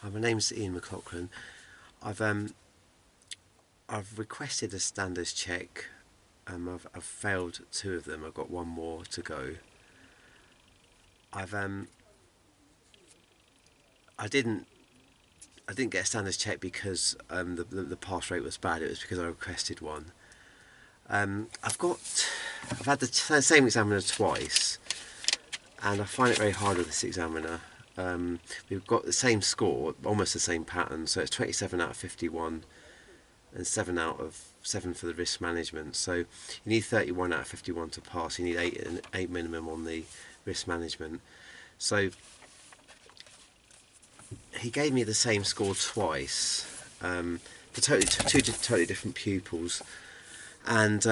Hi, my name's Ian McLaughlin. I've I've requested a standards check. I've failed two of them. I've got one more to go. I've I didn't get a standards check because the pass rate was bad. It was because I requested one. I've had the same examiner twice, and I find it very hard with this examiner. We've got the same score, almost the same pattern, so it's 27 out of 51 and 7 out of 7 for the risk management. So you need 31 out of 51 to pass. You need 8 minimum on the risk management. So he gave me the same score twice for two totally different pupils, and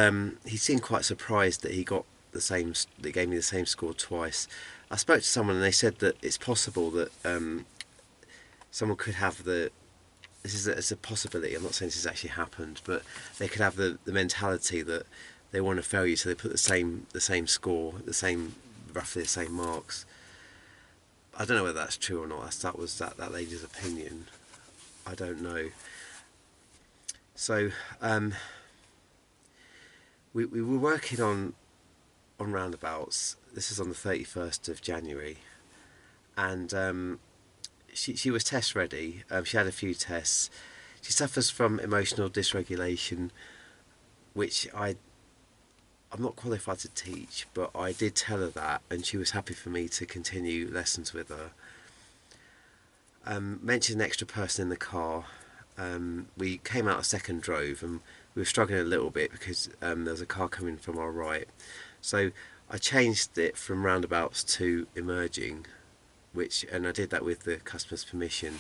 he seemed quite surprised that he got the same. They gave me the same score twice. I spoke to someone and they said that it's possible that someone could have the. This is it's a possibility. I'm not saying this has actually happened, but they could have the mentality that they want to fail you, so they put the same score, roughly the same marks. I don't know whether that's true or not. That was that lady's opinion. I don't know. So we were working on roundabouts. This is on the 31st of January, and she was test ready. She had a few tests. She suffers from emotional dysregulation, which I'm not qualified to teach, but I did tell her that, and she was happy for me to continue lessons with her. Mentioned an extra person in the car. We came out a second drove, and we were struggling a little bit because there was a car coming from our right. So I changed it from roundabouts to emerging, and I did that with the customer's permission.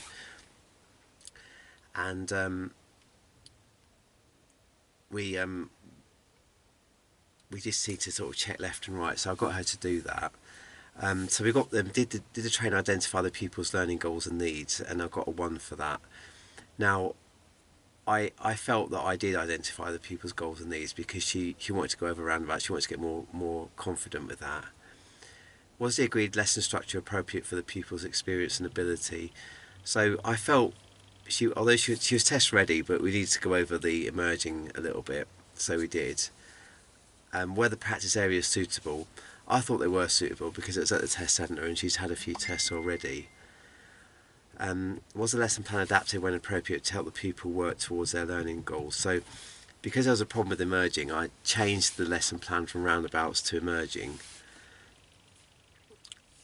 And we just need to sort of check left and right, so I got her to do that. So we got them, did the trainer identify the pupils' learning goals and needs, and I got a 1 for that. Now, I felt that I did identify the pupils' goals and needs because she wanted to go over roundabout, she wanted to get more confident with that. Was the agreed lesson structure appropriate for the pupil's experience and ability? So I felt although she was test ready, but we needed to go over the emerging a little bit, so we did. Were the practice areas suitable? I thought they were suitable because it was at the test centre and she's had a few tests already. Was the lesson plan adapted when appropriate to help the pupil work towards their learning goals? So because there was a problem with emerging, I changed the lesson plan from roundabouts to emerging,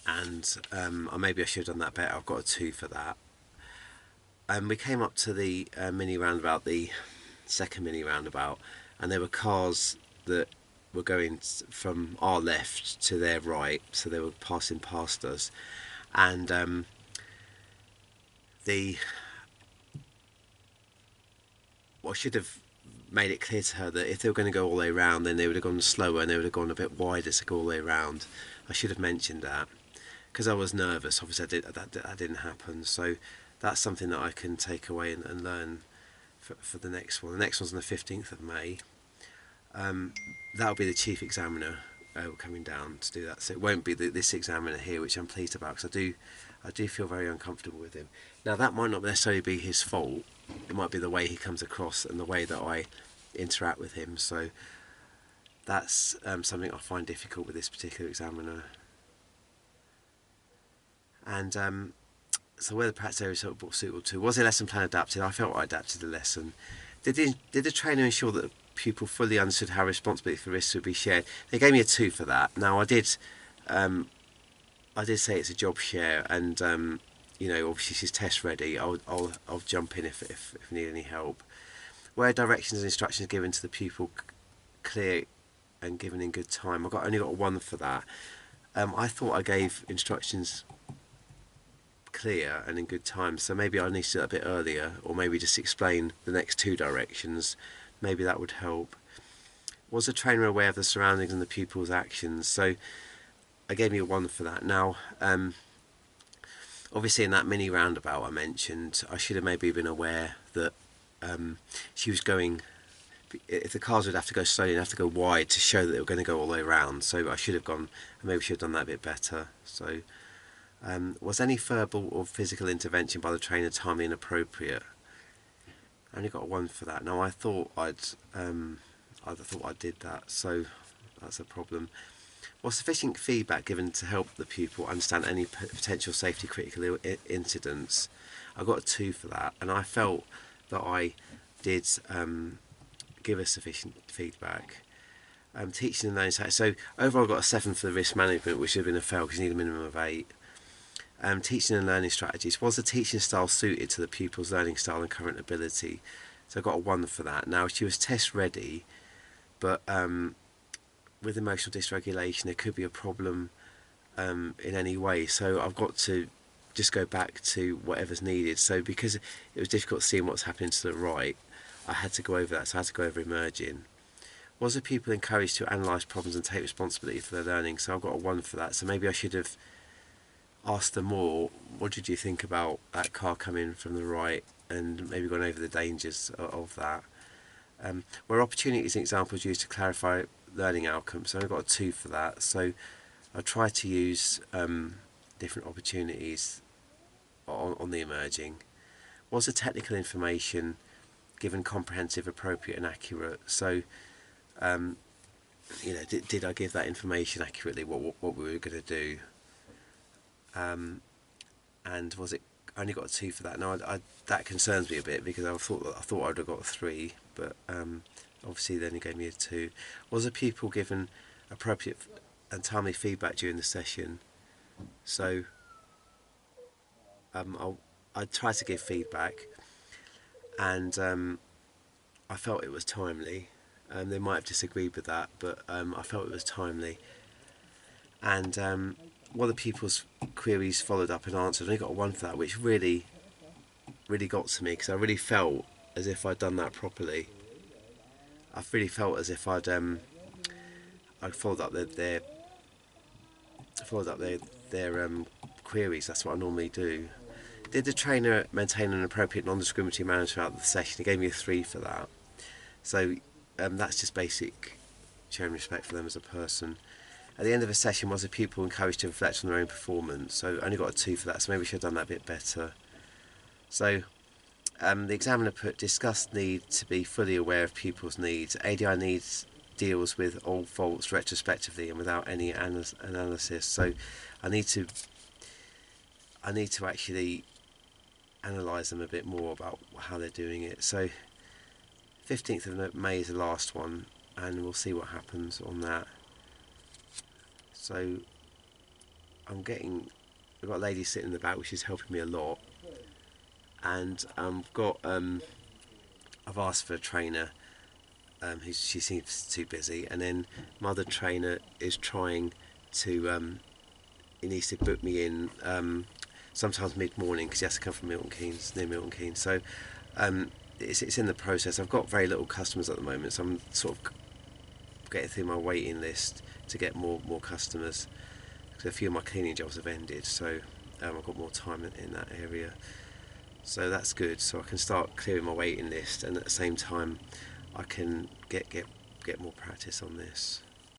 and maybe I should have done that better. I've got a 2 for that. We came up to the mini roundabout, the second mini roundabout, and there were cars that were going from our left to their right, so they were passing past us, and I should have made it clear to her that if they were going to go all the way around, then they would have gone slower and they would have gone a bit wider to go all the way around. I should have mentioned that because I was nervous. Obviously, that didn't happen, so that's something that I can take away and learn for the next one. The next one's on the 15th of May. That'll be the chief examiner coming down to do that, so it won't be this examiner here, which I'm pleased about because I do feel very uncomfortable with him. Now that might not necessarily be his fault. It might be the way he comes across and the way that I interact with him. So that's something I find difficult with this particular examiner. And so where the practice area is suitable to, was the lesson plan adapted? I felt I adapted the lesson. Did the trainer ensure that the pupil fully understood how responsibility for risks would be shared? They gave me a 2 for that. Now I did say it's a job share, and obviously she's test ready. I'll jump in if need any help. Where directions and instructions given to the pupil clear and given in good time? Only got a 1 for that. I thought I gave instructions clear and in good time, so maybe I need to do that a bit earlier, or maybe just explain the next 2 directions. Maybe that would help. Was the trainer aware of the surroundings and the pupil's actions? So I gave me a 1 for that. Now obviously in that mini roundabout I mentioned, I should have maybe been aware that she was going, if the cars would have to go slowly and have to go wide to show that they were going to go all the way around, so I should have gone, and maybe should have done that a bit better. So Was any verbal or physical intervention by the trainer timely and appropriate? I only got a 1 for that. Now I thought I did that, so that's a problem. Was sufficient feedback given to help the pupil understand any potential safety critical incidents? I got a 2 for that, and I felt that I did give us sufficient feedback. Teaching and learning, so overall I got a 7 for the risk management, which should have been a fail because you need a minimum of 8. Teaching and learning strategies. Was the teaching style suited to the pupil's learning style and current ability? So I got a 1 for that. Now she was test ready, but with emotional dysregulation there could be a problem in any way. So I've got to just go back to whatever's needed. So because it was difficult seeing what's happening to the right, I had to go over that. So I had to go over emerging. Was the pupil encouraged to analyse problems and take responsibility for their learning? So I've got a 1 for that. So maybe I should have asked them more, what did you think about that car coming from the right, and maybe gone over the dangers of that. Were opportunities and examples used to clarify learning outcomes? So I got a 2 for that. So I tried to use different opportunities on the emerging. Was the technical information given comprehensive, appropriate and accurate? So did I give that information accurately, what we were going to do? And was it, I only got a 2 for that. Now that concerns me a bit because I thought I'd have got a 3, but obviously they only gave me a 2. Was the pupil given appropriate and timely feedback during the session? So I tried to give feedback, and I felt it was timely. They might have disagreed with that, but I felt it was timely. And one of the pupils' queries followed up and answered. I only got a 1 for that, which really got to me because I really felt as if I'd done that properly. I really felt as if I'd followed up their queries. That's what I normally do. Did the trainer maintain an appropriate non-discriminatory manner throughout the session? He gave me a 3 for that. So that's just basic showing respect for them as a person. At the end of the session, was the pupil encouraged to reflect on their own performance? So I only got a 2 for that, so maybe we should have done that a bit better. So the examiner put, discussed need to be fully aware of pupils' needs. ADI needs deals with all faults retrospectively and without any analysis. So I need to actually analyse them a bit more about how they're doing it. So 15th of May is the last one, and we'll see what happens on that. So I've got a lady sitting in the back, which is helping me a lot, and I've asked for a trainer. She seems too busy, and then my other trainer is trying to. He needs to book me in sometimes mid-morning because he has to come from Milton Keynes, near Milton Keynes. So it's in the process. I've got very little customers at the moment, so I'm sort of getting through my waiting list to get more customers, because a few of my cleaning jobs have ended, so I've got more time in that area, so that's good. So I can start clearing my waiting list, and at the same time I can get more practice on this.